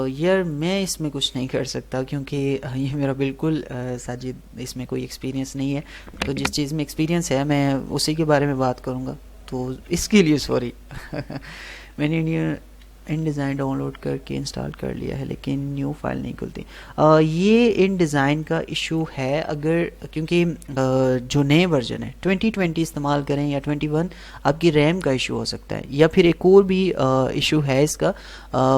यार मैं इसमें कुछ नहीं कर सकता क्योंकि ये मेरा बिल्कुल साजिद इसमें कोई एक्सपीरियंस नहीं है। तो जिस चीज़ में एक्सपीरियंस है मैं उसी के बारे में बात करूँगा, तो इसके लिए सॉरी। मैंने इन डिज़ाइन डाउनलोड करके इंस्टॉल कर लिया है लेकिन न्यू फाइल नहीं खुलती। ये इन डिज़ाइन का इशू है, अगर क्योंकि जो नए वर्जन है 2020 इस्तेमाल करें या 21, आपकी रैम का इशू हो सकता है, या फिर एक और भी इशू है इसका।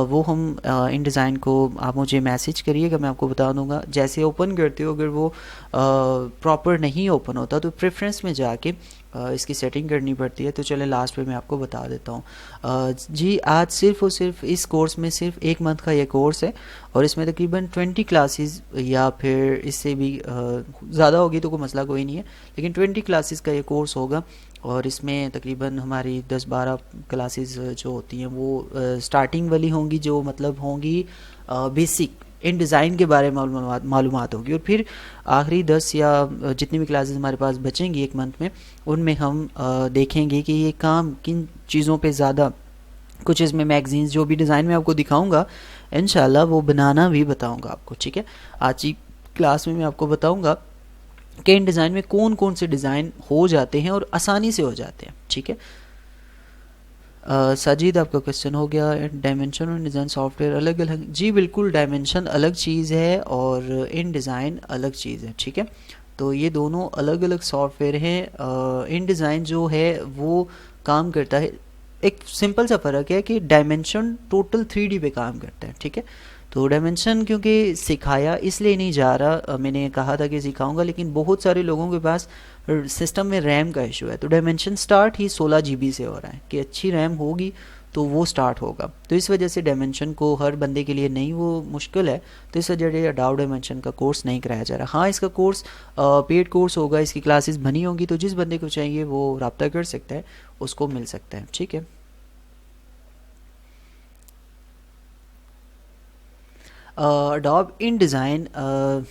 वो हम इन डिज़ाइन को आप मुझे मैसेज करिएगा, मैं आपको बता दूंगा। जैसे ओपन करते हो अगर वो प्रॉपर नहीं ओपन होता तो प्रेफरेंस में जाके इसकी सेटिंग करनी पड़ती है। तो चले लास्ट में मैं आपको बता देता हूँ। जी आज सिर्फ़ और सिर्फ इस कोर्स में सिर्फ 1 मंथ का ये कोर्स है और इसमें तकरीबन 20 क्लासेस या फिर इससे भी ज़्यादा होगी तो कोई मसला कोई नहीं है, लेकिन 20 क्लासेस का ये कोर्स होगा। और इसमें तकरीबन हमारी 10-12 क्लासेस जो होती हैं वो स्टार्टिंग वाली होंगी, जो मतलब होंगी बेसिक इन डिज़ाइन के बारे में मालूमात होगी, और फिर आखिरी 10 या जितनी भी क्लासेस हमारे पास बचेंगी 1 मंथ में, उनमें हम देखेंगे कि ये काम किन चीज़ों पे ज़्यादा, कुछ इसमें मैगजीन्स जो भी डिज़ाइन में आपको दिखाऊंगा इंशाल्लाह वो बनाना भी बताऊंगा आपको, ठीक है। आज की क्लास में मैं आपको बताऊंगा कि इन डिज़ाइन में कौन कौन से डिज़ाइन हो जाते हैं और आसानी से हो जाते हैं, ठीक है। साजिद आपका क्वेश्चन हो गया, डायमेंशन और डिज़ाइन सॉफ्टवेयर अलग अलग। जी बिल्कुल, डायमेंशन अलग चीज़ है और इन डिज़ाइन अलग चीज़ है, ठीक है। तो ये दोनों अलग अलग सॉफ्टवेयर हैं। इन डिज़ाइन जो है वो काम करता है, एक सिंपल सा फ़र्क है कि डायमेंशन टोटल 3D पे काम करता है, ठीक है। तो डायमेंशन क्योंकि सिखाया इसलिए नहीं जा रहा, मैंने कहा था कि सिखाऊंगा, लेकिन बहुत सारे लोगों के पास सिस्टम में रैम का इशू है। तो डायमेंशन स्टार्ट ही 16 GB से हो रहा है कि अच्छी रैम होगी तो वो स्टार्ट होगा। तो इस वजह से डायमेंशन को हर बंदे के लिए नहीं, वो मुश्किल है, तो इस वजह से अडोब डायमेंशन का कोर्स नहीं कराया जा रहा। हाँ, इसका कोर्स पेड कोर्स होगा, इसकी क्लासेस बनी होंगी, तो जिस बंदे को चाहिए वो रब्ता कर सकता है, उसको मिल सकता है, ठीक है। अडोब इन डिज़ाइन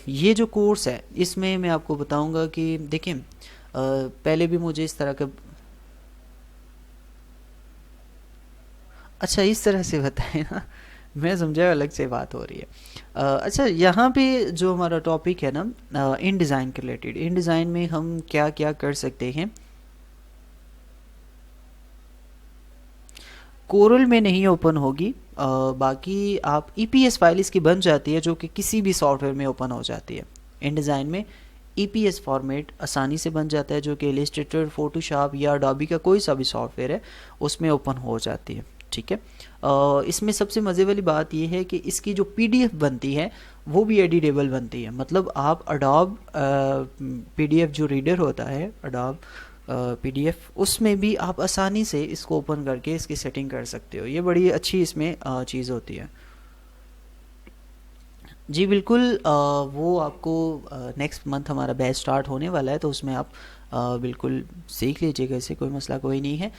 ये जो कोर्स है इसमें मैं आपको बताऊंगा कि देखें, पहले भी मुझे इस तरह का, अच्छा इस तरह से बताएं ना, मैं समझा अलग से बात हो रही है। अच्छा यहाँ पे जो हमारा टॉपिक है ना इन डिज़ाइन के रिलेटेड, इन डिज़ाइन में हम क्या क्या कर सकते हैं। कोरल में नहीं ओपन होगी, बाकी आप ईपीएस फाइल इसकी बन जाती है जो कि किसी भी सॉफ्टवेयर में ओपन हो जाती है। इन डिज़ाइन में ईपीएस फॉर्मेट आसानी से बन जाता है, जो कि इलस्ट्रेटर, फोटोशॉप या अडोबी का कोई सा भी सॉफ्टवेयर है उसमें ओपन हो जाती है, ठीक है। इसमें सबसे मज़े वाली बात यह है कि इसकी जो पीडीएफ बनती है वो भी एडिटेबल बनती है। मतलब आप अडोब पीडीएफ जो रीडर होता है अडोब पीडीएफ, उसमें भी आप आसानी से इसको ओपन करके इसकी सेटिंग कर सकते हो। ये बड़ी अच्छी इसमें चीज़ होती है। जी बिल्कुल, वो आपको नेक्स्ट मंथ हमारा बैच स्टार्ट होने वाला है, तो उसमें आप बिल्कुल सीख लीजिएगा, इससे कोई मसला कोई नहीं है।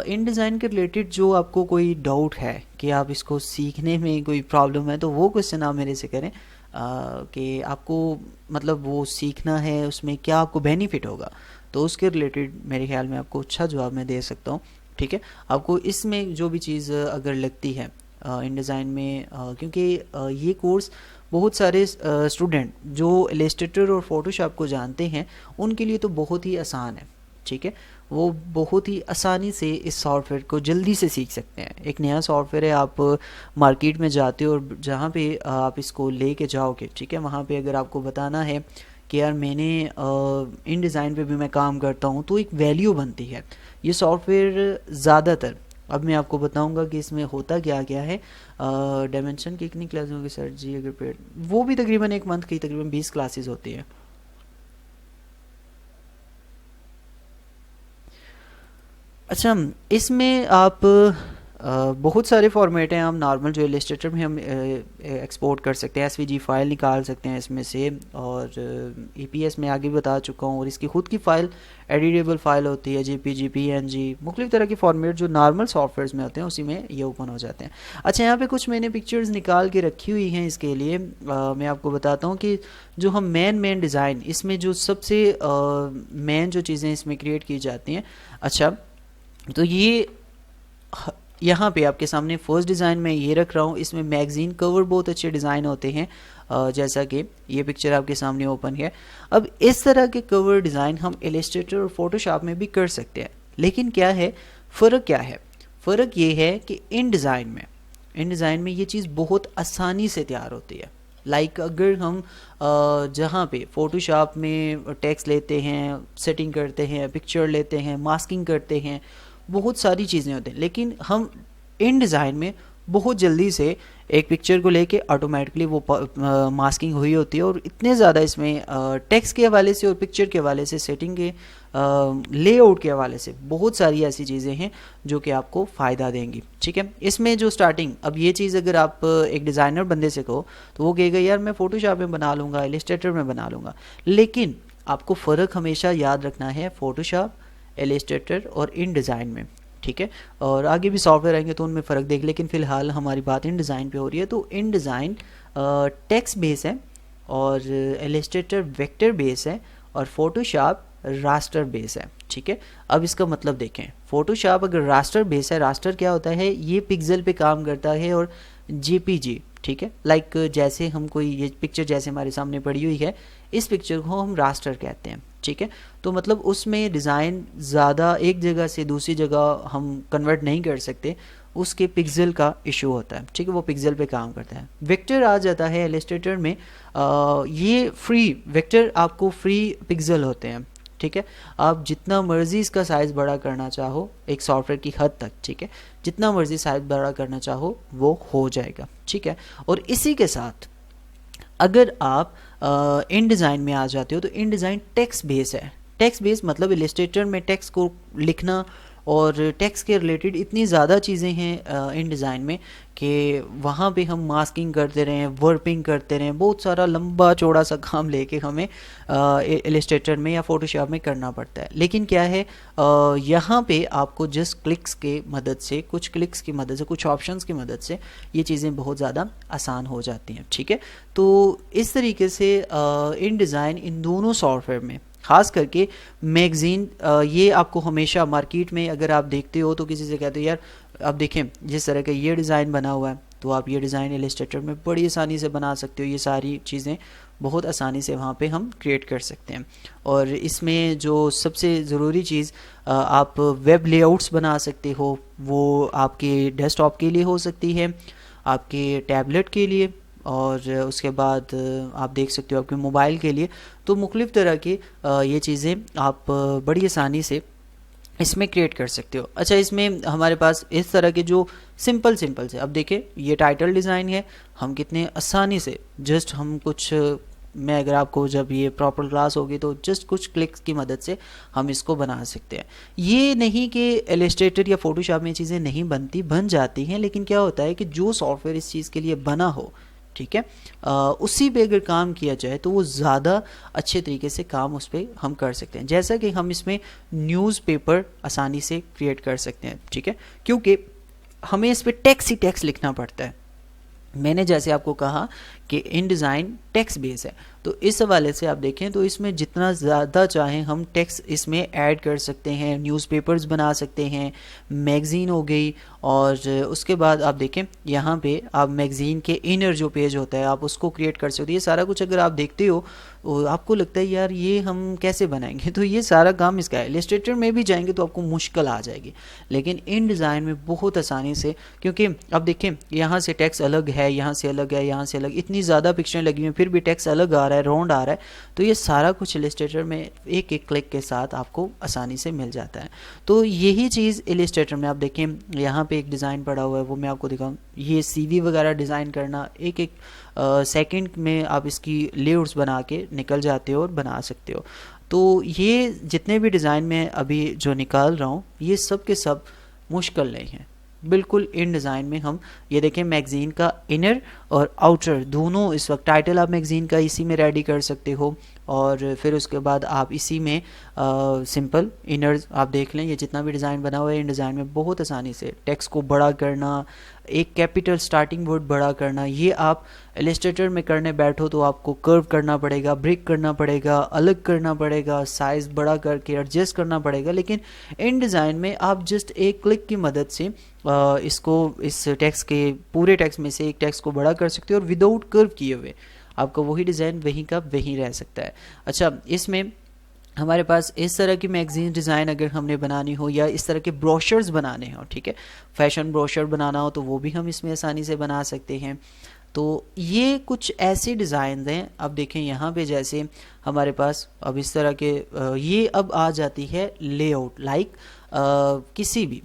इन डिज़ाइन के रिलेटेड जो आपको कोई डाउट है कि आप इसको सीखने में कोई प्रॉब्लम है, तो वो क्वेश्चन आप मेरे से करें कि आपको मतलब वो सीखना है, उसमें क्या आपको बेनिफिट होगा, तो उसके रिलेटेड मेरे ख्याल में आपको अच्छा जवाब मैं दे सकता हूँ, ठीक है। आपको इसमें जो भी चीज़ अगर लगती है इन डिज़ाइन में, क्योंकि ये कोर्स बहुत सारे स्टूडेंट जो इलस्ट्रेटर और फोटोशॉप को जानते हैं उनके लिए तो बहुत ही आसान है, ठीक है। वो बहुत ही आसानी से इस सॉफ्टवेयर को जल्दी से सीख सकते हैं। एक नया सॉफ्टवेयर है, आप मार्केट में जाते हो और जहाँ पे आप इसको लेके जाओगे, ठीक है, वहाँ पे अगर आपको बताना है कि यार मैंने इन डिज़ाइन पे भी मैं काम करता हूँ, तो एक वैल्यू बनती है। ये सॉफ्टवेयर ज़्यादातर, अब मैं आपको बताऊंगा कि इसमें होता क्या क्या है। डायमेंशन की कितनी क्लास होगी सर जी, अगर पेड, वो भी तकरीबन 1 मंथ की तकरीबन 20 क्लासेस होती है। अच्छा, इसमें आप बहुत सारे फॉर्मेट हैं। हम नॉर्मल जो इलस्ट्रेटर में हम एक्सपोर्ट कर सकते हैं, एसवीजी फ़ाइल निकाल सकते हैं इसमें से, और ईपीएस में आगे बता चुका हूँ, और इसकी ख़ुद की फ़ाइल एडिटेबल फ़ाइल होती है, जेपीजी, पीएनजी, मुख्तलिफ़ तरह के फॉर्मेट जो नॉर्मल सॉफ्टवेयर्स में होते हैं उसी में ये ओपन हो जाते हैं। अच्छा, यहाँ पे कुछ मैंने पिक्चर्स निकाल के रखी हुई हैं इसके लिए। मैं आपको बताता हूँ कि जो हम मेन डिज़ाइन, इसमें जो सबसे मेन जो चीज़ें इसमें क्रिएट की जाती हैं। अच्छा, तो ये यहाँ पे आपके सामने फर्स्ट डिज़ाइन मैं ये रख रहा हूँ, इसमें मैगज़ीन कवर बहुत अच्छे डिज़ाइन होते हैं, जैसा कि ये पिक्चर आपके सामने ओपन है। अब इस तरह के कवर डिज़ाइन हम इलस्ट्रेटर और फोटोशॉप में भी कर सकते हैं, लेकिन क्या है फ़र्क, क्या है फ़र्क, ये है कि इन डिज़ाइन में ये चीज़ बहुत आसानी से तैयार होती है। लाइक अगर हम जहाँ पे फ़ोटोशॉप में टेक्स्ट लेते हैं, सेटिंग करते हैं, पिक्चर लेते हैं, मास्किंग करते हैं, बहुत सारी चीज़ें होती हैं, लेकिन हम इन डिज़ाइन में बहुत जल्दी से एक पिक्चर को लेके ऑटोमेटिकली वो मास्किंग हुई होती है, और इतने ज़्यादा इसमें टेक्स्ट के हवाले से और पिक्चर के हवाले से, सेटिंग के लेआउट के हवाले से बहुत सारी ऐसी चीज़ें हैं जो कि आपको फ़ायदा देंगी। ठीक है, इसमें जो स्टार्टिंग, अब ये चीज़ अगर आप एक डिज़ाइनर बंदे से कहो तो वो कहेगा यार मैं फ़ोटोशॉप में बना लूँगा, इलस्ट्रेटर में बना लूँगा, लेकिन आपको फ़र्क हमेशा याद रखना है फ़ोटोशॉप, इलस्ट्रेटर और इन डिज़ाइन में। ठीक है, और आगे भी सॉफ्टवेयर आएंगे तो उनमें फ़र्क देख, लेकिन फ़िलहाल हमारी बात इन डिज़ाइन पे हो रही है। तो इन डिज़ाइन टेक्स्ट बेस है, और इलस्ट्रेटर वेक्टर बेस है, और फोटोशॉप रास्टर बेस है। ठीक है, अब इसका मतलब देखें, फोटोशॉप अगर रास्टर बेस है, रास्टर क्या होता है, ये पिक्सल पे काम करता है और जेपीजी। ठीक है, लाइक जैसे हम कोई ये पिक्चर जैसे हमारे सामने पड़ी हुई है, इस पिक्चर को हम रास्टर कहते हैं। ठीक है, तो मतलब उसमें डिज़ाइन ज़्यादा एक जगह से दूसरी जगह हम कन्वर्ट नहीं कर सकते, उसके पिक्सल का इशू होता है। ठीक है, वो पिक्सल पे काम करता है। वेक्टर आ जाता है इलस्ट्रेटर में, ये फ्री वेक्टर, आपको फ्री पिक्सल होते हैं। ठीक है, आप जितना मर्जी इसका साइज़ बड़ा करना चाहो एक सॉफ्टवेयर की हद तक, ठीक है, जितना मर्जी साइज़ बड़ा करना चाहो वो हो जाएगा। ठीक है, और इसी के साथ अगर आप इन डिज़ाइन में आ जाते हो तो इन डिज़ाइन टेक्स्ट बेस है। टेक्स्ट बेस मतलब इलस्ट्रेटर में टेक्स्ट को लिखना और टेक्स्ट के रिलेटेड इतनी ज़्यादा चीज़ें हैं इन डिज़ाइन में कि वहाँ पे हम मास्किंग करते रहें, वर्पिंग करते रहें, बहुत सारा लंबा चौड़ा सा काम लेके हमें इलस्ट्रेटर में या फोटोशॉप में करना पड़ता है। लेकिन क्या है, यहाँ पे आपको जस्ट क्लिक्स के मदद से, कुछ क्लिक्स की मदद से, कुछ ऑप्शंस की मदद से ये चीज़ें बहुत ज़्यादा आसान हो जाती हैं। ठीक है, तो इस तरीके से इन डिज़ाइन इन दोनों सॉफ्टवेयर में, ख़ास करके मैगज़ीन, ये आपको हमेशा मार्केट में अगर आप देखते हो तो किसी से कहते हो यार आप देखें जिस तरह का ये डिज़ाइन बना हुआ है, तो आप ये डिज़ाइन इलस्ट्रेटर में बड़ी आसानी से बना सकते हो। ये सारी चीज़ें बहुत आसानी से वहाँ पे हम क्रिएट कर सकते हैं। और इसमें जो सबसे ज़रूरी चीज़, आप वेब लेआउट्स बना सकते हो, वो आपके डेस्कटॉप के लिए हो सकती है, आपके टैबलेट के लिए, और उसके बाद आप देख सकते हो आपके मोबाइल के लिए। तो मुख्तलिफ़ तरह की ये चीज़ें आप बड़ी आसानी से इसमें क्रिएट कर सकते हो। अच्छा, इसमें हमारे पास इस तरह के जो सिंपल से, अब देखें ये टाइटल डिज़ाइन है, हम कितने आसानी से जस्ट हम कुछ, मैं अगर आपको जब ये प्रॉपर क्लास होगी तो जस्ट कुछ क्लिक्स की मदद से हम इसको बना सकते हैं। ये नहीं कि इलस्ट्रेटर या फोटोशॉप में चीज़ें नहीं बनती, बन जाती हैं, लेकिन क्या होता है कि जो सॉफ्टवेयर इस चीज़ के लिए बना हो, ठीक है, उसी पे अगर काम किया जाए तो वो ज़्यादा अच्छे तरीके से काम उस पर हम कर सकते हैं। जैसा कि हम इसमें न्यूज़पेपर आसानी से क्रिएट कर सकते हैं। ठीक है, क्योंकि हमें इस पर टेक्स्ट ही टेक्स्ट लिखना पड़ता है। मैंने जैसे आपको कहा कि इन डिज़ाइन टेक्स्ट बेस है, तो इस हवाले से आप देखें तो इसमें जितना ज़्यादा चाहें हम टेक्स्ट इसमें ऐड कर सकते हैं, न्यूज़पेपर्स बना सकते हैं, मैगज़ीन हो गई, और उसके बाद आप देखें यहाँ पे आप मैगज़ीन के इनर जो पेज होता है आप उसको क्रिएट कर सकते हो। ये सारा कुछ अगर आप देखते हो आपको लगता है यार ये हम कैसे बनाएंगे, तो ये सारा काम इसका है। इलस्ट्रेटर में भी जाएंगे तो आपको मुश्किल आ जाएगी, लेकिन इन डिज़ाइन में बहुत आसानी से, क्योंकि अब देखें यहाँ से टेक्स्ट अलग है, यहाँ से अलग है, यहाँ से अलग, इतनी ज़्यादा पिक्चरें लगी हुई हैं फिर भी टेक्स्ट अलग आ रहा है, राउंड आ रहा है, तो ये सारा कुछ इलस्ट्रेटर में एक एक क्लिक के साथ आपको आसानी से मिल जाता है। तो यही चीज़ इलस्ट्रेटर में आप देखें, यहाँ पे एक डिज़ाइन पड़ा हुआ है, वो मैं आपको दिखाऊँ। ये CV वगैरह डिज़ाइन करना एक एक सेकंड में आप इसकी लेआउट्स बना के निकल जाते हो और बना सकते हो। तो ये जितने भी डिज़ाइन में अभी जो निकाल रहा हूँ ये सब के सब मुश्किल नहीं है, बिल्कुल इन डिज़ाइन में हम ये देखें मैगज़ीन का इनर और आउटर दोनों, इस वक्त टाइटल आप मैगज़ीन का इसी में रेडी कर सकते हो, और फिर उसके बाद आप इसी में सिंपल इनर्स आप देख लें, ये जितना भी डिज़ाइन बना हुआ है इन डिज़ाइन में बहुत आसानी से टेक्स्ट को बड़ा करना, एक कैपिटल स्टार्टिंग वर्ड बड़ा करना, ये आप इलस्ट्रेटर में करने बैठो तो आपको कर्व करना पड़ेगा, ब्रेक करना पड़ेगा, अलग करना पड़ेगा, साइज़ बड़ा करके एडजस्ट करना पड़ेगा। लेकिन इन डिज़ाइन में आप जस्ट एक क्लिक की मदद से इसको इस टेक्स्ट के पूरे टेक्स्ट में से एक टेक्स्ट को बड़ा कर सकते हो और विदाउट कर्व किए हुए आपका वही डिज़ाइन वहीं का वहीं रह सकता है। अच्छा, इसमें हमारे पास इस तरह की मैगजीन डिज़ाइन अगर हमने बनानी हो या इस तरह के ब्रोशर्स बनाने हो, ठीक है, फैशन ब्रोशर बनाना हो तो वो भी हम इसमें आसानी से बना सकते हैं। तो ये कुछ ऐसे डिज़ाइन हैं। अब देखें यहाँ पे जैसे हमारे पास अब इस तरह के ये अब आ जाती है लेआउट, लाइक किसी भी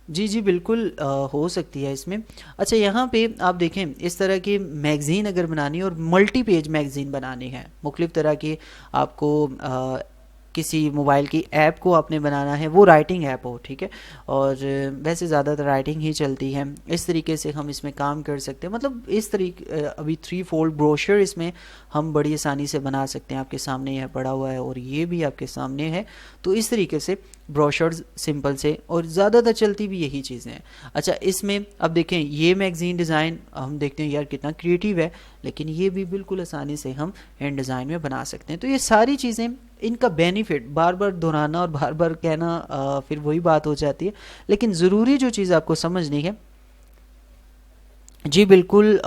जी जी बिल्कुल हो सकती है इसमें। अच्छा, यहाँ पे आप देखें इस तरह की मैगज़ीन अगर बनानी है और मल्टी पेज मैगज़ीन बनानी है, मुख्तलिफ़ तरह की आपको किसी मोबाइल की ऐप को आपने बनाना है, वो राइटिंग ऐप हो, ठीक है, और वैसे ज़्यादातर राइटिंग ही चलती है, इस तरीके से हम इसमें काम कर सकते हैं। मतलब इस तरीके अभी 3 फोल्ड ब्रोशर इसमें हम बड़ी आसानी से बना सकते हैं। आपके सामने यह पड़ा हुआ है और ये भी आपके सामने है। तो इस तरीके से ब्रोशर्स सिंपल से, और ज़्यादातर चलती भी यही चीज़ें हैं। अच्छा, इसमें अब देखें ये मैगज़ीन डिज़ाइन हम देखते हैं यार कितना क्रिएटिव है, लेकिन ये भी बिल्कुल आसानी से हम हैंड डिज़ाइन में बना सकते हैं। तो ये सारी चीज़ें, इनका बेनिफिट बार बार दोहराना और बार बार कहना फिर वही बात हो जाती है, लेकिन ज़रूरी जो चीज़ आपको समझनी है, जी बिल्कुल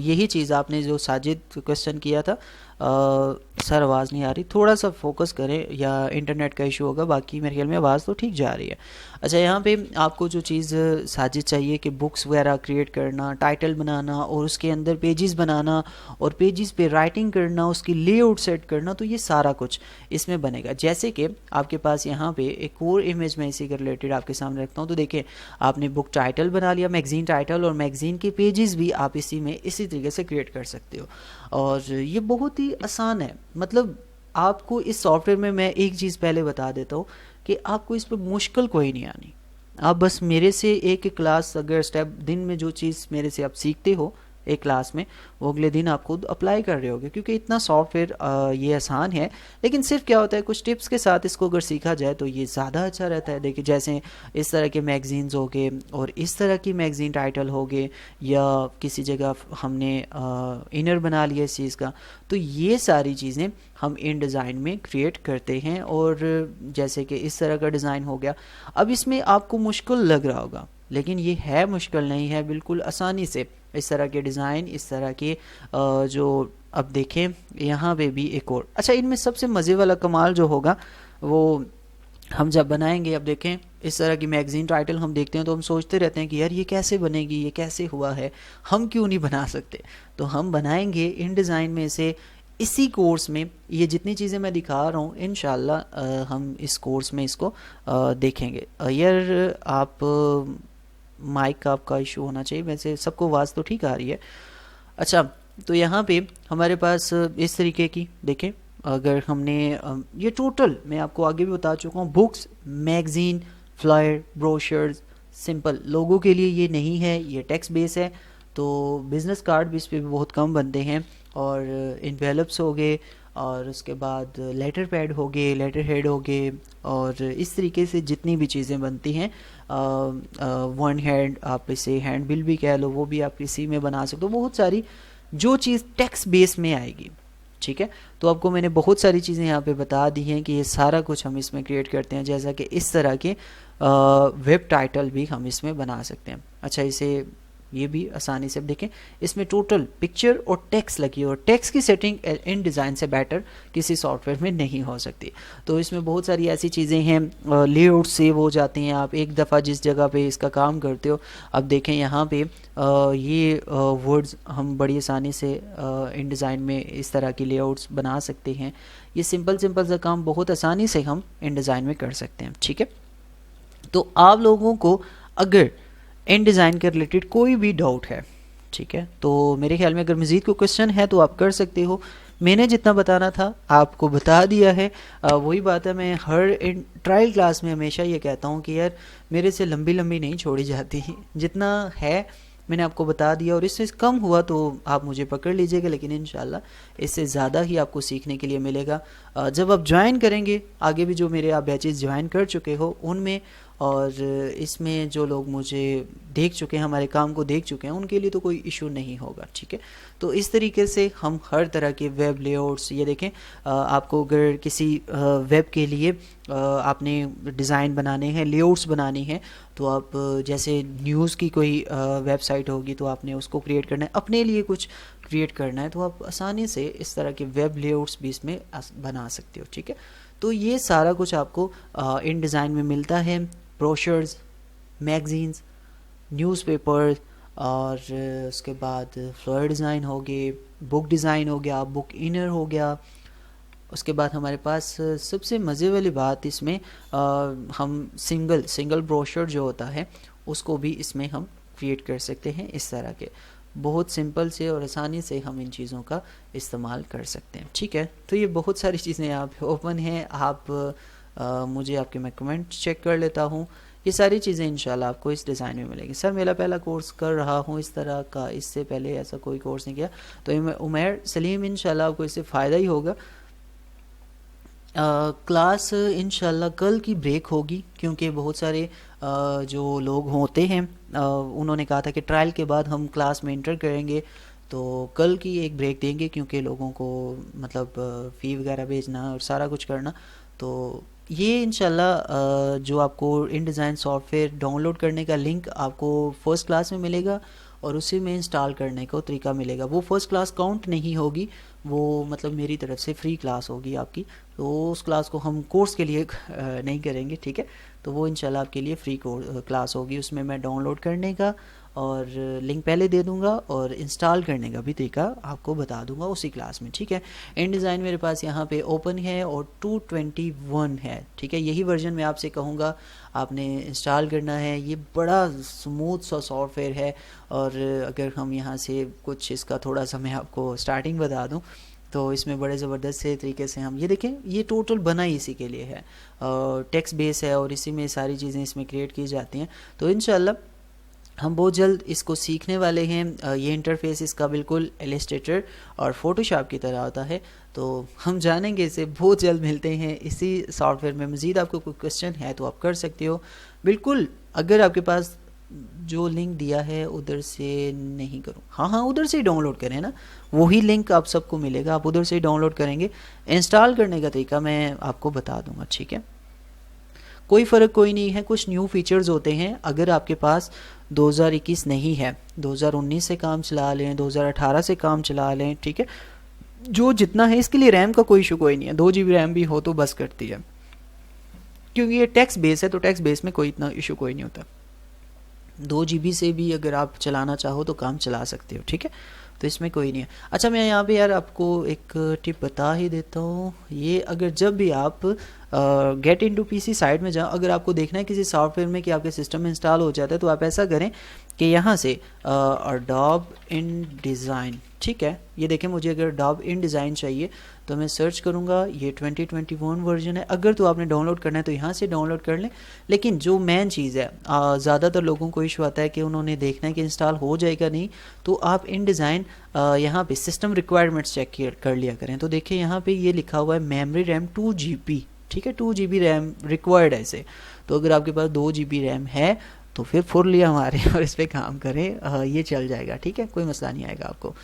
यही चीज़ आपने जो साजिद क्वेश्चन किया था। सर आवाज़ नहीं आ रही, थोड़ा सा फोकस करें या इंटरनेट का इशू होगा, बाकी मेरे ख्याल में आवाज़ तो ठीक जा रही है। अच्छा, यहाँ पे आपको जो चीज़ साजिद चाहिए कि बुक्स वगैरह क्रिएट करना, टाइटल बनाना और उसके अंदर पेजेस बनाना और पेजेस पे राइटिंग करना, उसकी लेआउट सेट करना, तो ये सारा कुछ इसमें बनेगा। जैसे कि आपके पास यहाँ पे एक और इमेज मैं इसी के रिलेटेड आपके सामने रखता हूँ। तो देखिए, आपने बुक टाइटल बना लिया, मैगज़ीन टाइटल, और मैगज़ीन के पेजेस भी आप इसी में इसी तरीके से क्रिएट कर सकते हो, और ये बहुत ही आसान है। मतलब आपको इस सॉफ्टवेयर में मैं एक चीज़ पहले बता देता हूँ कि आपको इस पर मुश्किल कोई नहीं आनी। आप बस मेरे से एक क्लास अगर स्टेप दिन में जो चीज़ मेरे से आप सीखते हो एक क्लास में, वो अगले दिन आप खुद अप्लाई कर रहे होगे, क्योंकि इतना सॉफ्टवेयर ये आसान है। लेकिन सिर्फ क्या होता है, कुछ टिप्स के साथ इसको अगर सीखा जाए तो ये ज़्यादा अच्छा रहता है। देखिए, जैसे इस तरह के मैगज़ीन्स हो गए और इस तरह की मैगज़ीन टाइटल हो गए, या किसी जगह हमने इनर बना लिया इस चीज़ का, तो ये सारी चीज़ें हम इन डिज़ाइन में क्रिएट करते हैं। और जैसे कि इस तरह का डिज़ाइन हो गया। अब इसमें आपको मुश्किल लग रहा होगा, लेकिन ये है मुश्किल नहीं है, बिल्कुल आसानी से इस तरह के डिज़ाइन, इस तरह के जो अब देखें यहाँ पे भी एक और। अच्छा, इनमें सबसे मज़े वाला कमाल जो होगा वो हम जब बनाएंगे, अब देखें इस तरह की मैगज़ीन टाइटल हम देखते हैं तो हम सोचते रहते हैं कि यार ये कैसे बनेगी, ये कैसे हुआ है, हम क्यों नहीं बना सकते। तो हम बनाएंगे इन डिज़ाइन में से इसी कोर्स में। ये जितनी चीज़ें मैं दिखा रहा हूँ इंशाल्लाह हम इस कोर्स में इसको देखेंगे। यार आप माइक का आपका इशू होना चाहिए, वैसे सबको आवाज़ तो ठीक आ रही है। अच्छा, तो यहाँ पे हमारे पास इस तरीके की देखें, अगर हमने ये टोटल मैं आपको आगे भी बता चुका हूँ, books, magazine, flyer, brochures, simple लोगों के लिए ये नहीं है, ये टेक्स्ट बेस है। तो बिज़नेस कार्ड भी इस पर भी बहुत कम बनते हैं, और इन्वेलप्स हो गए, और उसके बाद लेटर पैड हो गए, लेटर हेड हो गए, और इस तरीके से जितनी भी चीज़ें बनती हैं, वन हैंड आप इसे हैंड बिल भी कह लो, वो भी आप इसी में बना सकते हो। बहुत सारी जो चीज़ टेक्स्ट बेस में आएगी, ठीक है। तो आपको मैंने बहुत सारी चीज़ें यहाँ पे बता दी हैं कि ये सारा कुछ हम इसमें क्रिएट करते हैं, जैसा कि इस तरह के वेब टाइटल भी हम इसमें बना सकते हैं। अच्छा, इसे ये भी आसानी से देखें, इसमें टोटल पिक्चर और टेक्स्ट लगी, और टेक्स्ट की सेटिंग इन डिज़ाइन से बेटर किसी सॉफ्टवेयर में नहीं हो सकती। तो इसमें बहुत सारी ऐसी चीज़ें हैं, लेआउट सेव हो जाते हैं, आप एक दफ़ा जिस जगह पे इसका काम करते हो। अब देखें यहाँ पे ये वर्ड्स हम बड़ी आसानी से इन डिज़ाइन में इस तरह की लेआउट्स बना सकते हैं। ये सिंपल सा काम बहुत आसानी से हम इन डिज़ाइन में कर सकते हैं, ठीक है। तो आप लोगों को अगर इन डिज़ाइन के रिलेटेड कोई भी डाउट है, ठीक है, तो मेरे ख्याल में अगर मज़ीद कोई क्वेश्चन है तो आप कर सकते हो। मैंने जितना बताना था आपको बता दिया है। वही बात है, मैं हर ट्रायल क्लास में हमेशा ये कहता हूँ कि यार मेरे से लंबी नहीं छोड़ी जाती, जितना है मैंने आपको बता दिया, और इससे कम हुआ तो आप मुझे पकड़ लीजिएगा, लेकिन इंशाल्लाह इससे ज़्यादा ही आपको सीखने के लिए मिलेगा जब आप ज्वाइन करेंगे। आगे भी जो मेरे आप बैचेस ज्वाइन कर चुके हो उनमें, और इसमें जो लोग मुझे देख चुके हैं, हमारे काम को देख चुके हैं, उनके लिए तो कोई इशू नहीं होगा, ठीक है। तो इस तरीके से हम हर तरह के वेब लेआउट्स, ये देखें आपको अगर किसी वेब के लिए आपने डिज़ाइन बनाने हैं, लेआउट्स बनाने हैं, तो आप जैसे न्यूज़ की कोई वेबसाइट होगी तो आपने उसको क्रिएट करना है, अपने लिए कुछ क्रिएट करना है, तो आप आसानी से इस तरह के वेब लेआउट्स भी इसमें बना सकते हो, ठीक है। तो ये सारा कुछ आपको इन डिज़ाइन में मिलता है। ब्रोशर्स, मैगजीन्स, न्यूज़पेपर, और उसके बाद फ्लोर डिज़ाइन हो गए, बुक डिज़ाइन हो गया, बुक इनर हो गया। उसके बाद हमारे पास सबसे मज़े वाली बात इसमें हम सिंगल ब्रोशर जो होता है उसको भी इसमें हम क्रिएट कर सकते हैं। इस तरह के बहुत सिंपल से और आसानी से हम इन चीज़ों का इस्तेमाल कर सकते हैं, ठीक है। तो ये बहुत सारी चीज़ें यहाँ पे ओपन हैं। आप मुझे आपके मैं कमेंट चेक कर लेता हूँ। ये सारी चीज़ें इंशाल्लाह आपको इस डिज़ाइन में मिलेंगी। सर मेरा पहला कोर्स कर रहा हूँ इस तरह का, इससे पहले ऐसा कोई कोर्स नहीं किया। तो उमैर सलीम, इंशाल्लाह आपको इससे फ़ायदा ही होगा। क्लास इंशाल्लाह कल की ब्रेक होगी, क्योंकि बहुत सारे जो लोग होते हैं उन्होंने कहा था कि ट्रायल के बाद हम क्लास में इंटर करेंगे, तो कल की एक ब्रेक देंगे, क्योंकि लोगों को मतलब फ़ी वगैरह भेजना और सारा कुछ करना। तो ये इंशाल्लाह जो आपको इन डिज़ाइन सॉफ्टवेयर डाउनलोड करने का लिंक आपको फ़र्स्ट क्लास में मिलेगा, और उसी में इंस्टॉल करने का तरीका मिलेगा। वो फ़र्स्ट क्लास काउंट नहीं होगी, वो मतलब मेरी तरफ से फ्री क्लास होगी आपकी, तो उस क्लास को हम कोर्स के लिए नहीं करेंगे, ठीक है। तो वो इंशाल्लाह आपके लिए फ्री क्लास होगी, उसमें मैं डाउनलोड करने का और लिंक पहले दे दूंगा, और इंस्टॉल करने का भी तरीका आपको बता दूंगा उसी क्लास में, ठीक है। इन डिज़ाइन मेरे पास यहाँ पे ओपन है और 221 है, ठीक है। यही वर्जन मैं आपसे कहूँगा आपने इंस्टॉल करना है। ये बड़ा स्मूथ सा सॉफ्टवेयर है, और अगर हम यहाँ से कुछ इसका थोड़ा सा मैं आपको स्टार्टिंग बता दूँ, तो इसमें बड़े ज़बरदस्त से तरीके से हम ये देखें, ये टोटल बना ही इसी के लिए है, टेक्स्ट बेस है, और इसी में सारी चीज़ें इसमें क्रिएट की जाती हैं। तो इंशाल्लाह हम बहुत जल्द इसको सीखने वाले हैं। ये इंटरफेस इसका बिल्कुल इलस्ट्रेटर और फोटोशॉप की तरह होता है, तो हम जानेंगे इसे बहुत जल्द। मिलते हैं इसी सॉफ्टवेयर में। मज़ीद आपको कोई क्वेश्चन है तो आप कर सकते हो बिल्कुल। अगर आपके पास जो लिंक दिया है उधर से नहीं करूँ, हाँ उधर से ही डाउनलोड करें ना, वही लिंक आप सबको मिलेगा, आप उधर से ही डाउनलोड करेंगे। इंस्टॉल करने का तरीका मैं आपको बता दूंगा, ठीक है। कोई फ़र्क कोई नहीं है, कुछ न्यू फीचर्स होते हैं। अगर आपके पास 2021 नहीं है, 2019 से काम चला लें, 2018 से काम चला लें, ठीक है। जो जितना है इसके लिए रैम का कोई इशू कोई नहीं है, 2 GB रैम भी हो तो बस करती है, क्योंकि ये टेक्स्ट बेस है, तो टेक्स्ट बेस में कोई इतना इशू कोई नहीं होता। 2 GB से भी अगर आप चलाना चाहो तो काम चला सकते हो, ठीक है। तो इसमें कोई नहीं है। अच्छा, मैं यहाँ पे यार आपको एक टिप बता ही देता हूँ। ये अगर जब भी आप गेट इनटू पीसी साइट में जाओ, अगर आपको देखना है किसी सॉफ्टवेयर में कि आपके सिस्टम में इंस्टॉल हो जाता है, तो आप ऐसा करें कि यहाँ से Adobe InDesign, ठीक है। ये देखें, मुझे अगर Adobe InDesign चाहिए तो मैं सर्च करूँगा, ये 2021 वर्जन है। अगर तो आपने डाउनलोड करना है तो यहाँ से डाउनलोड कर लें। लेकिन जो मेन चीज़ है, ज़्यादातर लोगों को इशू आता है कि उन्होंने देखना है कि इंस्टॉल हो जाएगा नहीं, तो आप InDesign यहाँ पे सिस्टम रिक्वायरमेंट्स चेक कर लिया करें। तो देखिए यहाँ पे ये लिखा हुआ है मेमोरी रैम 2 GB, ठीक है। 2 GB रैम रिक्वायर्ड है इसे। तो अगर आपके पास 2 GB रैम है तो फिर फुल लिया हमारे और इस पर काम करें, ये चल जाएगा, ठीक है। कोई मसला नहीं आएगा आपको।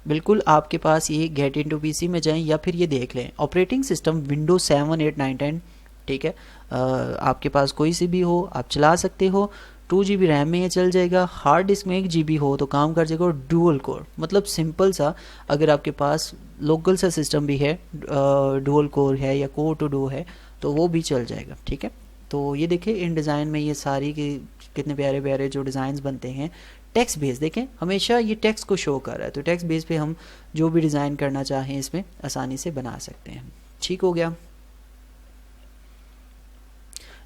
बिल्कुल आपके पास ये गेट इनटू पीसी में जाएं, या फिर ये देख लें ऑपरेटिंग सिस्टम विंडोज 7, 8, 9, 10, ठीक है। आपके पास कोई सी भी हो आप चला सकते हो। 2 GB रैम में ये चल जाएगा। हार्ड डिस्क में 1 GB हो तो काम कर जाएगा। और डुअल कोर मतलब सिंपल सा, अगर आपके पास लोकल सा सिस्टम भी है, डुअल कोर है या कोर टू डू है, तो वो भी चल जाएगा, ठीक है। तो ये देखिए इन डिज़ाइन में ये सारी के कितने प्यारे प्यारे जो डिज़ाइंस बनते हैं। टेक्स्ट बेस देखें, हमेशा ये टेक्स्ट को शो कर रहा है, तो टेक्स्ट बेस पे हम जो भी डिज़ाइन करना चाहें इसमें आसानी से बना सकते हैं। ठीक हो गया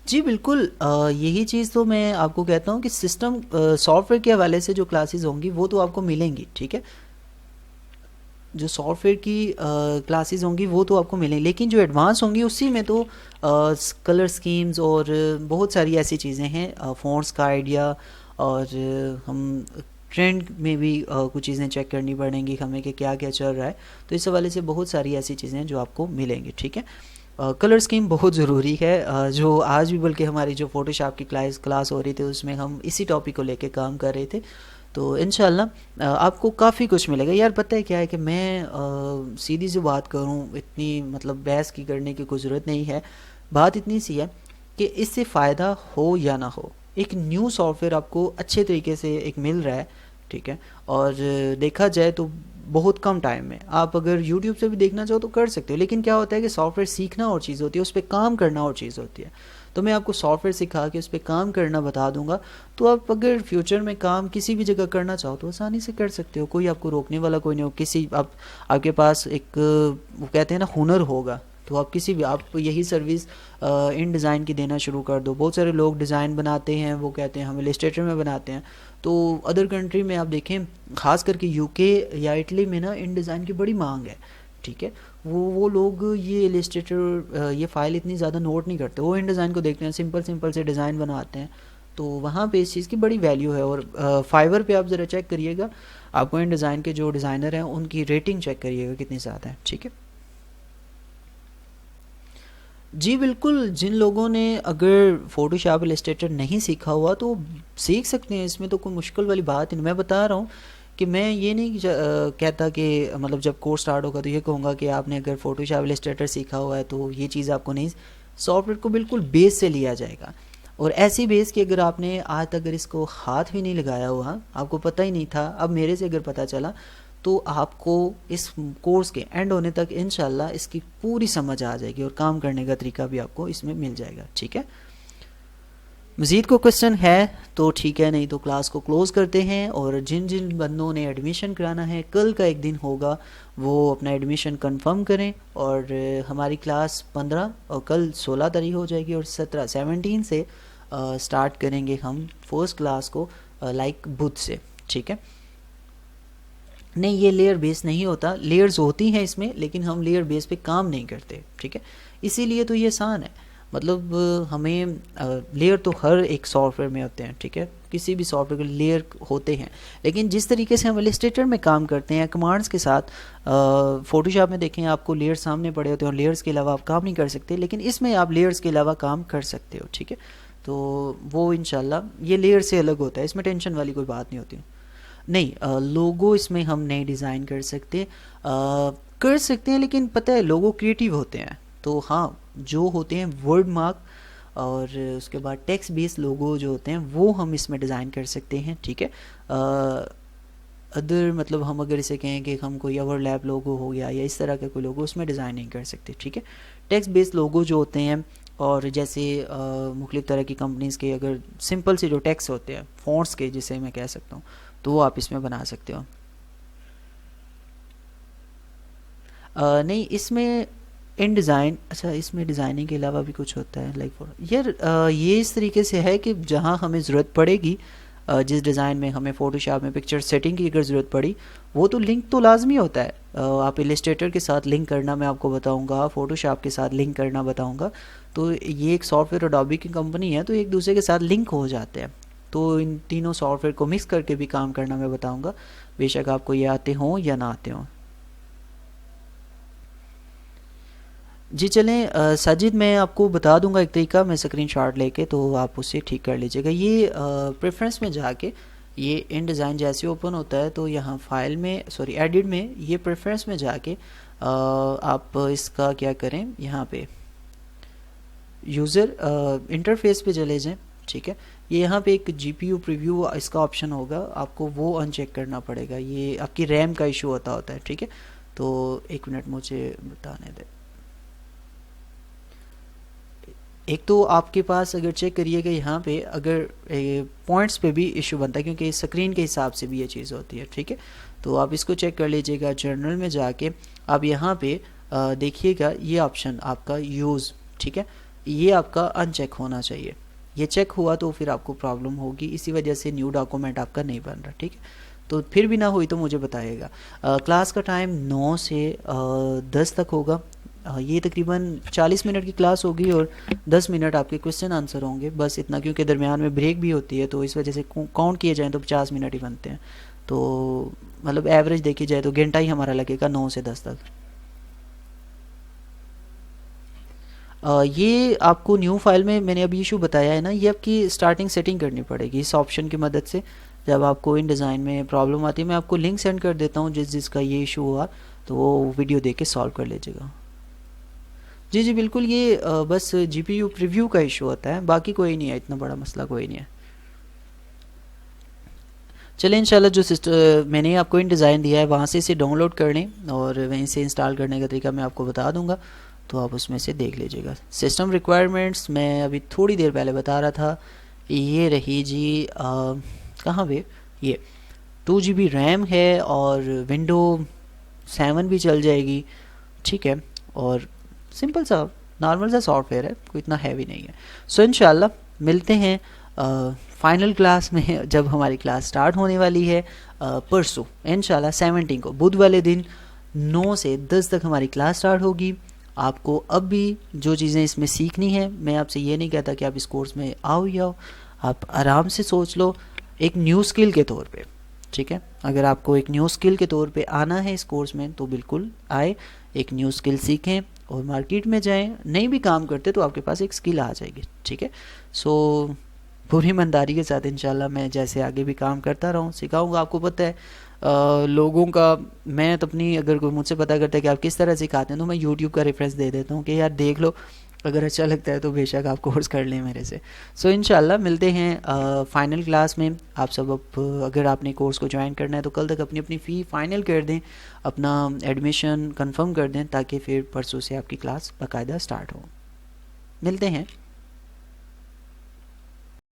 जी, बिल्कुल। यही चीज़ तो मैं आपको कहता हूँ कि सिस्टम सॉफ्टवेयर के हवाले से जो क्लासेस होंगी वो तो आपको मिलेंगी, ठीक है। जो सॉफ्टवेयर की क्लासेस होंगी वो तो आपको मिलेंगी, लेकिन जो एडवांस होंगी उसी में तो कलर स्कीम्स और बहुत सारी ऐसी चीज़ें हैं, फ़ॉन्ट्स का आइडिया और हम ट्रेंड में भी कुछ चीज़ें चेक करनी पड़ेंगी हमें कि क्या क्या चल रहा है। तो इस हवाले से बहुत सारी ऐसी चीज़ें हैं जो आपको मिलेंगी, ठीक है। कलर स्कीम बहुत ज़रूरी है, जो आज भी बल्कि हमारी जो फ़ोटोशॉप की क्लास हो रही थी उसमें हम इसी टॉपिक को लेके काम कर रहे थे। तो इंशाल्लाह आपको काफ़ी कुछ मिलेगा। यार पता है क्या है कि मैं सीधी सी बात करूं, इतनी मतलब बहस की करने की कोई ज़रूरत नहीं है। बात इतनी सी है कि इससे फ़ायदा हो या ना हो, एक न्यू सॉफ्टवेयर आपको अच्छे तरीके से एक मिल रहा है, ठीक है। और देखा जाए तो बहुत कम टाइम में आप अगर यूट्यूब से भी देखना चाहो तो कर सकते हो, लेकिन क्या होता है कि सॉफ्टवेयर सीखना और चीज़ होती है, उस पर काम करना और चीज़ होती है। तो मैं आपको सॉफ्टवेयर सिखा के उस पर काम करना बता दूंगा, तो आप अगर फ्यूचर में काम किसी भी जगह करना चाहो तो आसानी से कर सकते हो, कोई आपको रोकने वाला कोई नहीं हो। किसी आप आपके पास एक वो कहते हैं ना हुनर होगा, तो आप किसी भी आप यही सर्विस इन डिज़ाइन की देना शुरू कर दो। बहुत सारे लोग डिज़ाइन बनाते हैं, वो कहते हैं हम इलस्ट्रेटर में बनाते हैं। तो अदर कंट्री में आप देखें, ख़ास करके यूके या इटली में ना इन डिज़ाइन की बड़ी मांग है, ठीक है। वो लोग ये इलस्ट्रेटर ये फ़ाइल इतनी ज़्यादा नोट नहीं करते, वो इन डिज़ाइन को देखते हैं, सिंपल सिंपल से डिज़ाइन बनाते हैं। तो वहाँ पे इस चीज़ की बड़ी वैल्यू है। और फाइवर पे आप ज़रा चेक करिएगा, आपको इन डिज़ाइन के जो डिज़ाइनर हैं उनकी रेटिंग चेक करिएगा कितनी ज़्यादा है, ठीक है। जी बिल्कुल, जिन लोगों ने अगर फ़ोटोशॉप इलस्ट्रेटर नहीं सीखा हुआ तो सीख सकते हैं, इसमें तो कोई मुश्किल वाली बात नहीं। मैं बता रहा हूँ कि मैं ये नहीं कहता कि मतलब जब कोर्स स्टार्ट होगा तो ये कहूँगा कि आपने अगर फ़ोटोशॉप इलस्ट्रेटर सीखा हुआ है तो ये चीज़ आपको नहीं, सॉफ्टवेयर को बिल्कुल बेस से लिया जाएगा। और ऐसी बेस कि अगर आपने आज तक अगर इसको हाथ भी नहीं लगाया हुआ, आपको पता ही नहीं था, अब मेरे से अगर पता चला, तो आपको इस कोर्स के एंड होने तक इंशाल्लाह इसकी पूरी समझ आ जाएगी और काम करने का तरीका भी आपको इसमें मिल जाएगा, ठीक है। मज़ीद को क्वेश्चन है तो ठीक है, नहीं तो क्लास को क्लोज़ करते हैं। और जिन जिन बंदों ने एडमिशन कराना है, कल का एक दिन होगा, वो अपना एडमिशन कंफर्म करें। और हमारी क्लास 15 और कल 16 तारीख हो जाएगी, और 17 से स्टार्ट करेंगे हम फर्स्ट क्लास को लाइक बुध से, ठीक है। नहीं, ये लेयर बेस नहीं होता, लेयर्स होती हैं इसमें, लेकिन हम लेयर बेस पे काम नहीं करते, ठीक है। इसीलिए तो ये आसान है। मतलब हमें लेयर तो हर एक सॉफ्टवेयर में होते हैं, ठीक है, किसी भी सॉफ्टवेयर के लेयर होते हैं। लेकिन जिस तरीके से हम इलस्ट्रेटर में काम करते हैं कमांड्स के साथ, फोटोशॉप में देखें आपको लेयर सामने पड़े होते हैं और लेयर्स के अलावा आप काम नहीं कर सकते, लेकिन इसमें आप लेयर्स के अलावा काम कर सकते हो, ठीक है। तो वो इंशाल्लाह ये लेयर से अलग होता है, इसमें टेंशन वाली कोई बात नहीं होती। नहीं, लोगो इसमें हम नहीं डिज़ाइन कर सकते, कर सकते हैं, लेकिन पता है लोगो क्रिएटिव होते हैं। तो हाँ, जो होते हैं वर्ड मार्क और उसके बाद टेक्स्ट बेस्ड लोगो जो होते हैं वो हम इसमें डिज़ाइन कर सकते हैं, ठीक है। अदर मतलब हम अगर इसे कहें कि हम कोई ओवरलैप लोगो हो गया या इस तरह का कोई लोगो, उसमें डिज़ाइन नहीं कर सकते, ठीक है। टेक्स्ट बेस्ड लोगो जो होते हैं, और जैसे मुख्तलिफ़ तरह की कंपनीज़ के अगर सिंपल से जो टेक्स्ट होते हैं फ़ॉन्ट्स के, जिसे मैं कह सकता हूँ, तो वो आप इसमें बना सकते हो। नहीं, इसमें इन डिज़ाइन, अच्छा इसमें डिज़ाइनिंग के अलावा भी कुछ होता है लाइक फॉर यार, ये इस तरीके से है कि जहाँ हमें ज़रूरत पड़ेगी, जिस डिज़ाइन में हमें फ़ोटोशॉप में पिक्चर सेटिंग की अगर ज़रूरत पड़ी, वो तो लिंक तो लाजमी होता है। आप इलस्ट्रेटर के साथ लिंक करना मैं आपको बताऊंगा, फ़ोटोशॉप के साथ लिंक करना बताऊंगा। तो ये एक सॉफ्टवेयर अडोबी की कंपनी है, तो एक दूसरे के साथ लिंक हो जाते हैं। तो इन तीनों सॉफ्टवेयर को मिक्स करके भी काम करना मैं बताऊंगा, बेशक आपको ये आते हों या ना आते हों। जी चलें, साजिद मैं आपको बता दूंगा एक तरीका, मैं स्क्रीनशॉट लेके, तो आप उससे ठीक कर लीजिएगा। ये प्रेफरेंस में जाके, ये इन डिज़ाइन जैसे ओपन होता है तो यहाँ फाइल में, सॉरी एडिट में, ये प्रेफरेंस में जाके आप इसका क्या करें, यहाँ पे यूज़र इंटरफेस पे चले जाएं, ठीक है। ये यहाँ पे एक जीपीयू प्रीव्यू इसका ऑप्शन होगा, आपको वो अनचेक करना पड़ेगा, ये आपकी रैम का इशू होता है, ठीक है। तो एक मिनट मुझे बताने दें। एक तो आपके पास अगर चेक करिएगा यहाँ पे, अगर पॉइंट्स पे भी इशू बनता है, क्योंकि स्क्रीन के हिसाब से भी ये चीज़ होती है, ठीक है। तो आप इसको चेक कर लीजिएगा, जर्नल में जाके आप यहाँ पे देखिएगा, ये ऑप्शन आपका यूज़, ठीक है, ये आपका अनचेक होना चाहिए। ये चेक हुआ तो फिर आपको प्रॉब्लम होगी, इसी वजह से न्यू डॉक्यूमेंट आपका नहीं बन रहा, ठीक है। तो फिर भी ना हुई तो मुझे बताइएगा। क्लास का टाइम 9 से 10 तक होगा। ये तकरीबन 40 मिनट की क्लास होगी और 10 मिनट आपके क्वेश्चन आंसर होंगे, बस इतना, क्योंकि दरमियान में ब्रेक भी होती है तो इस वजह से काउंट किए जाएँ तो 50 मिनट ही बनते हैं। तो मतलब एवरेज देखी जाए तो घंटा ही हमारा लगेगा 9 से 10 तक। ये आपको न्यू फाइल में मैंने अभी इशू बताया है ना, ये आपकी स्टार्टिंग सेटिंग करनी पड़ेगी इस ऑप्शन की मदद से। जब आपको इन डिज़ाइन में प्रॉब्लम आती है, मैं आपको लिंक सेंड कर देता हूँ जिसका ये इशू हुआ, तो वो वीडियो देख के सॉल्व कर लीजिएगा। जी जी बिल्कुल, ये बस जीपीयू प्रीव्यू का इशू होता है, बाकी कोई नहीं है, इतना बड़ा मसला कोई नहीं है। चलिए इंशाल्लाह जो मैंने आपको इन डिज़ाइन दिया है वहाँ से इसे डाउनलोड कर लें और वहीं से इंस्टॉल करने का तरीका मैं आपको बता दूंगा, तो आप उसमें से देख लीजिएगा। सिस्टम रिक्वायरमेंट्स मैं अभी थोड़ी देर पहले बता रहा था, ये रही जी, कहाँ पे, ये 2 GB रैम है और विंडो 7 भी चल जाएगी, ठीक है, और सिंपल सा नॉर्मल सा सॉफ्टवेयर है, कोई इतना हैवी नहीं है। सो इंशाल्लाह मिलते हैं फाइनल क्लास में, जब हमारी क्लास स्टार्ट होने वाली है परसों इंशाल्लाह 17 को, बुध वाले दिन 9 से 10 तक हमारी क्लास स्टार्ट होगी। आपको अब भी जो चीज़ें इसमें सीखनी है, मैं आपसे ये नहीं कहता कि आप इस कोर्स में आओ ही आओ, आप आराम से सोच लो एक न्यू स्किल के तौर पे, ठीक है। अगर आपको एक न्यू स्किल के तौर पे आना है इस कोर्स में तो बिल्कुल आए, एक न्यू स्किल सीखें और मार्केट में जाएं। नहीं भी काम करते तो आपके पास एक स्किल आ जाएगी, ठीक है। सो पूरी ईमानदारी के साथ इंशाल्लाह मैं जैसे आगे भी काम करता रहूँ, सिखाऊंगा। आपको पता है लोगों का, मैं तो अपनी, अगर कोई मुझसे पता करता है कि आप किस तरह सिखाते हैं तो मैं यूट्यूब का रेफरेंस दे देता हूँ कि यार देख लो, अगर अच्छा लगता है तो बेशक आप कोर्स कर लें मेरे से। सो इंशाल्लाह मिलते हैं फाइनल क्लास में। आप सब अब अगर आपने कोर्स को ज्वाइन करना है तो कल तक अपनी अपनी फ़ी फाइनल कर दें, अपना एडमिशन कंफर्म कर दें, ताकि फिर परसों से आपकी क्लास बाकायदा स्टार्ट हो। मिलते हैं।